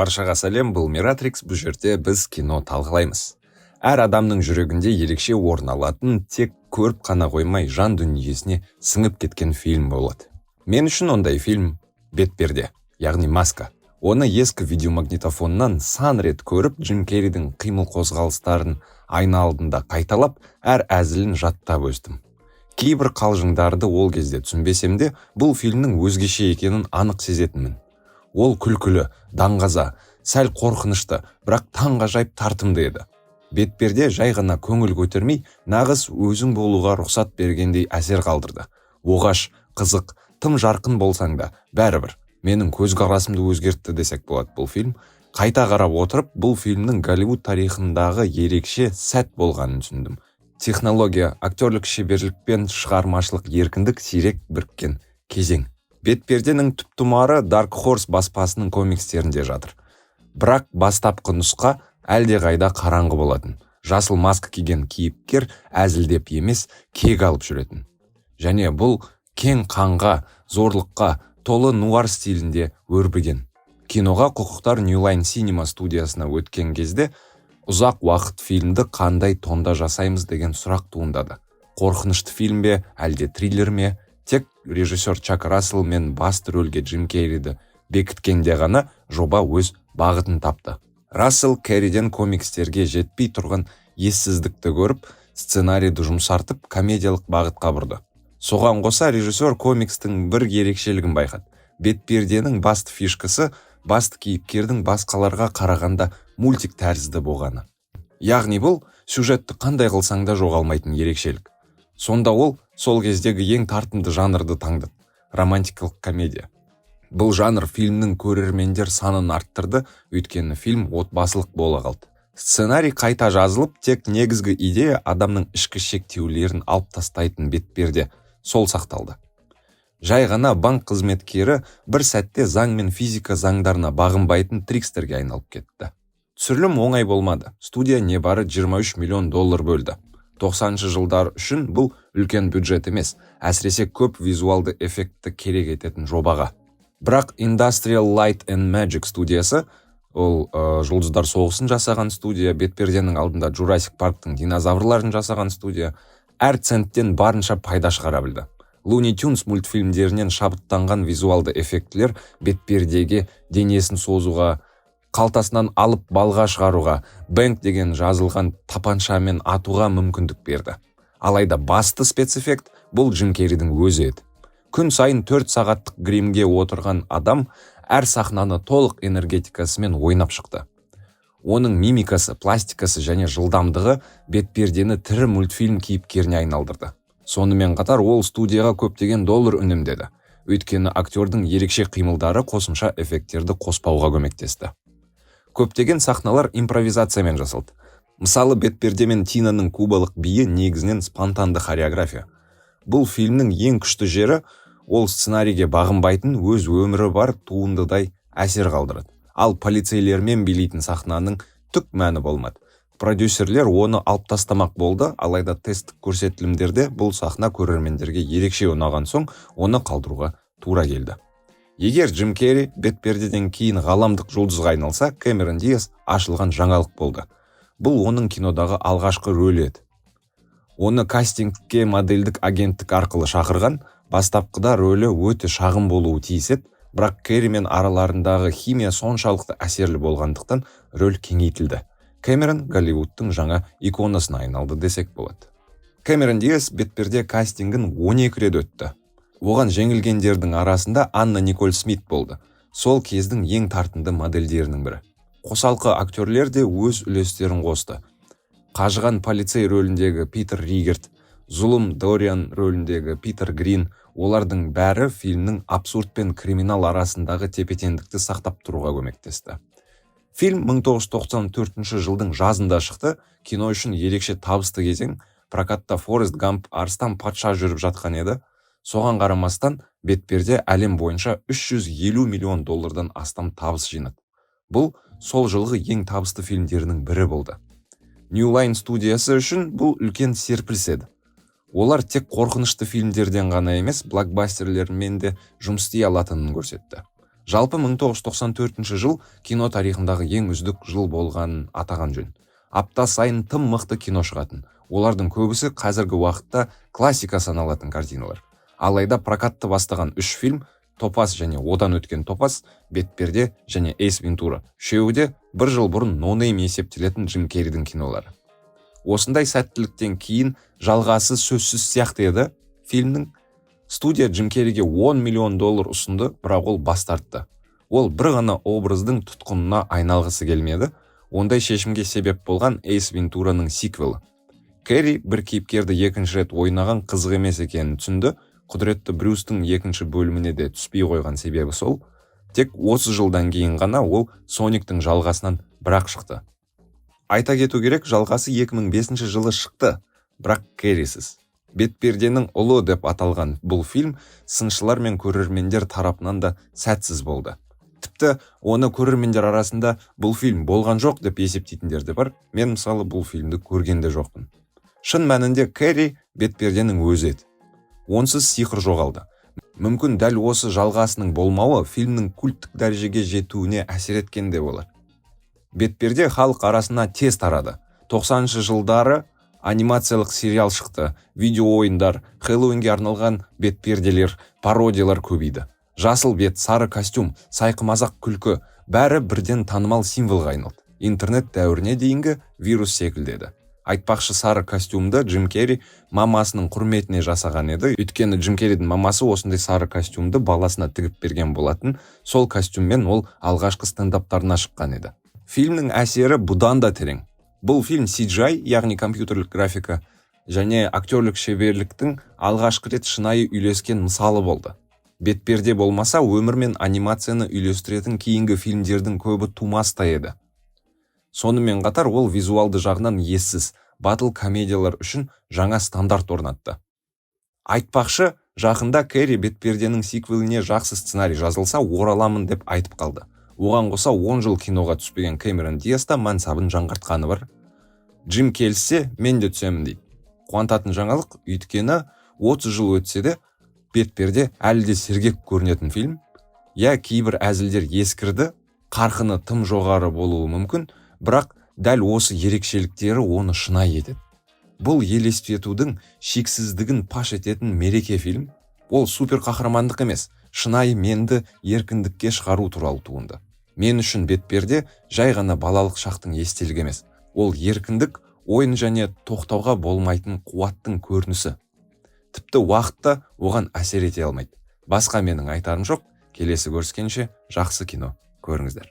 Баршаға сәлем, бұл Miratrix, бұл жерде біз кино талқылаймыз. Әр адамның жүрегінде ерекше орын алатын, тек көріп қана қоймай жан дүниесіне сіңіп кеткен фильм болады. Мен үшін ондай фильм «Бетперде», яғни «Маска». Оны ескі видеомагнитофоннан сан рет көріп, Джим Керридің қимыл қозғалыстарын айна алдында қайталап, әр әзілін жаттап өстім. Кейбір қалжыңдарды ол кезде түсінбесем де, бұл фильмнің өзгеше екенін анық сезетінмін. Ол күлкілі, даңғаза, сәл қорқынышты, бірақ таңғажайып тартымды еді. Бетперде жай ғана көңіл көтермей, нағыз өзің болуға рұқсат бергендей әсер қалдырды. Оғаш, қызық, тым жарқын болсаң да, бәрібір. Менің көзқарасымды өзгертті десек болады бұл фильм. Қайта қарап отырып, бұл фильмнің Голливуд тарихындағы ерекше сәт болғанын түсіндім. Технология, актерлік шеберлік пен шығармашылық еркіндік сирек біріккен кезең. Бетперденің түптұмары Dark Horse баспасының комикстерінде жатыр. Бірақ бастапқы нұсқа әлдеқайда қараңғы болатын. Жасыл маска киген кейіпкер әзілдеп емес, кек алып жүретін. Және бұл кең қанға, зорлыққа, толы нуар стилінде өрбіген. Киноға құқықтар New Line Cinema студиясына өткен кезде ұзақ уақыт фильмді қандай тонда жасаймыз деген сұрақ туындады. Қорқынышты фильм бе, әлде триллер ме? Тек режиссер Чак Рассел мен басты рөлге Джим Керриді бекіткенде ғана жоба өз бағытын тапты. Рассел Керриден комикстерге жетпей тұрған ессіздікті көріп, сценарийді жұмсартып, комедиялық бағытқа бұрды. Соған қоса режиссер комикстің бір ерекшелігін байқады. Бетперденің басты фишкасы басты кейіпкердің басқаларға қарағанда мультик тәрізді болғаны. Яғни бұл сюжетті қандай қылсаң да жоғалмайтын ерекшелік. Сонда ол сол кездегі ең тартымды жанрды таңдады – романтикалық комедия. Бұл жанр фильмнің көрермендер санын арттырды, өйткені фильм отбасылық бола қалды. Сценарий қайта жазылып, тек негізгі идея адамның ішкі шектеулерін алып тастайтын бетперде сол сақталды. Жай ғана банк қызметкері бір сәтте заң мен физика заңдарына бағынбайтын трикстерге айналып кетті. Түсірілім оңай болмады. Студия небары $23 миллион бөлді. 90-шы жылдар үшін бұл үлкен бюджет емес, әсіресе көп визуалды эффектті керек ететін жобаға. Бірақ Industrial Light and Magic студиясы, ол жұлдыздар соғысын жасаған студия, бетперденің алдында Jurassic Park'тың динозаврларын жасаған студия, әр центтен барынша пайда шығара білді. Looney Tunes мультфильмдерінен шабыттанған визуалды эффектілер бетпердеге денесін созуға, қалтасынан алып балға шығаруға, бэнк деген жазылған тапаншамен атуға мүмкіндік берді. Алайда басты спецэффект бұл Джим Керридің өзі еді. Күн сайын 4 сағаттық гримге отырған адам әр сахнаны толық энергетикасымен ойнап шықты. Оның мимикасы, пластикасы және жылдамдығы бетпердені тірі мультфильм кейіпкеріне айналдырды. Сонымен қатар ол студияға көптеген доллар үнемдеді. Өйткені актердің ерекше қимылдары қосымша эффекттерді қоспауға көмектесті. Көптеген сахналар импровизациямен жасалды. Мысалы, бетперде мен Тинаның кубалық биі негізінен спонтанды хореография. Бұл фильмнің ең күшті жері ол сценарийге бағынбайтын өз өмірі бар туындыдай әсер қалдырады. Ал полицейлермен билейтін сахнаның түк мәні болмады. Продюсерлер оны алып тастамақ болды, алайда тесттік көрсетілімдерде бұл сахна көрермендерге ерекше ұнаған соң оны қалдыруға тура келді. Егер Джим Керри бетпердеден кейін ғаламдық жұлдызға айналса, Кэмерон Диас ашылған жаңалық болды. Бұл оның кинодағы алғашқы рөлі еді. Оны кастингке модельдік агенттік арқылы шақырған, бастапқыда рөлі өте шағын болуы тиіс еді, бірақ Керри мен араларындағы химия соншалықты әсерлі болғандықтан рөл кеңейтілді. Кэмерон Голливудтың жаңа иконасына айналды десек болады. Кэмерон Диас бетперде кастингін 12 рет өтті. Оған жеңілгендердің арасында Анна Николь Смит болды. Сол кездің ең тартымды модельдерінің бірі. Қосалқы актерлер де өз үлестерін қосты. Қажыған полицей рөліндегі Питер Ригерт, зұлым Дориан рөліндегі Питер Грин, олардың бәрі фильмнің абсурд пен криминал арасындағы тепе-теңдікті сақтап тұруға көмектесті. Фильм 1994 жылдың жазында шықты. Кино үшін ерекше табысты кезең. Прокатта Форест Гамп арыстан патша жүріп жатқан еді. Соған қарамастан бетперде әлем бойынша $350 миллион астам табыс жинады. Бұл сол жылғы ең табысты фильмдерінің бірі болды. New Line студиясы үшін бұл үлкен серпіліс еді. Олар тек қорқынышты фильмдерден ғана емес, блокбастерлермен де жұмыс істей алатынын көрсетті. Жалпы 1994 жыл кино тарихындағы ең үздік жыл болғанын атаған жөн. Апта сайын тым мықты кино шығатын. Олардың көбісі қазіргі уақытта классика саналатын картиналар. Алайда прокатты бастаған 3 фильм, Топас және одан өткен Топас, Бетперде және Эйс Вентура, үшеуі де бір жыл бұрын нонейм есептелетін Джим Керридің кинолары. Осындай сәттіліктен кейін жалғасы сөзсіз сияқты еді фильмнің. Студия Джим Керриге $10 миллион ұсынды, бірақ ол бас тартты. Ол бір ғана образдың тұтқынына айналғысы келмеді. Ондай шешімге себеп болған Эйс Вентураның сиквелі. Керри бір кейіпкерді екінші рет ойнаған қызық емес екенін түсінді. Құдіретті Брюстің екінші бөліміне де түспей қойған себебі сол. Тек 30 жылдан кейін ғана ол Сониктің жалғасынан бірақ шықты. Айта кету керек, жалғасы 2005 жылы шықты, бірақ Керрисіз. Бетперденің ұлы деп аталған бұл фильм сыншылар мен көрермендер тарапынан да сәтсіз болды. Тіпті оны көрермендер арасында бұл фильм болған жоқ деп есептейтіндер де бар. Мен мысалы бұл фильмді көрген де жоқпын. Шын мәнінде Керри Бетперденің өзі еді. Онсыз сиқыр жоғалды. Мүмкін дәл осы жалғасының болмауы фильмнің культтік дәрежеге жетуіне әсер еткен де болар. Бетперде халық арасына тез тарады. 90 жылдары анимациялық сериал шықты, видео ойындар, Хэллоуинге арналған бетперделер, пародиялар көбейді. Жасыл бет, сары костюм, сайқымазақ күлкі бәрі бірден танымал символға айналды. Интернет дәуіріне дейінгі вирус секілдеді. Айтпақшы, сары костюмды Джим Керри мамасының құрметіне жасаған еді. Өйткені Джим Керридің мамасы осындай сары костюмды баласына тігіп берген болатын. Сол костюммен ол алғашқы стендаптарына шыққан еді. Фильмнің әсері бұдан да терең. Бұл фильм CGI, яғни компьютерлік графика және актерлік шеберліктің алғашқы рет шынайы үйлескен мысалы болды. Бетперде болмаса, өмір мен анимацияны үйлестіретін кейінгі фильмдердің көбі тумастай еді. Сонымен қатар ол визуалды жағынан ессіз, батыл комедиялар үшін жаңа стандарт орнатты. Айтпақшы, жақында Керри Бетперденің сиквеліне жақсы сценарий жазылса ораламын деп айтып қалды. Оған қоса 10 жыл киноға түспеген Кэмерон Диас та мансабын жаңғыртқаны бар. Джим келсе, мен де түсемін дейді. Қуантатын жаңалық, өйткені 30 жыл өтсе де Бетперде әлі де сергек көрінетін фильм. Кейбір әзілдер ескірді, қарқыны тым жоғары болуы мүмкін, бірақ дәл осы ерекшеліктері оны шынайы етеді. Бұл елестетудің шексіздігін паш ететін мереке фильм. Ол супер қахрамандық емес, шынайы менді еркіндікке шығару туралы туынды. Мен үшін Бетперде жай ғана балалық шақтың естелігі емес. Ол еркіндік, ойын және тоқтауға болмайтын қуаттың көрінісі. Тіпті уақытта оған әсер ете алмайды. Басқа менің айтарым жоқ. Келесі көріскенше жақсы кино көріңіздер.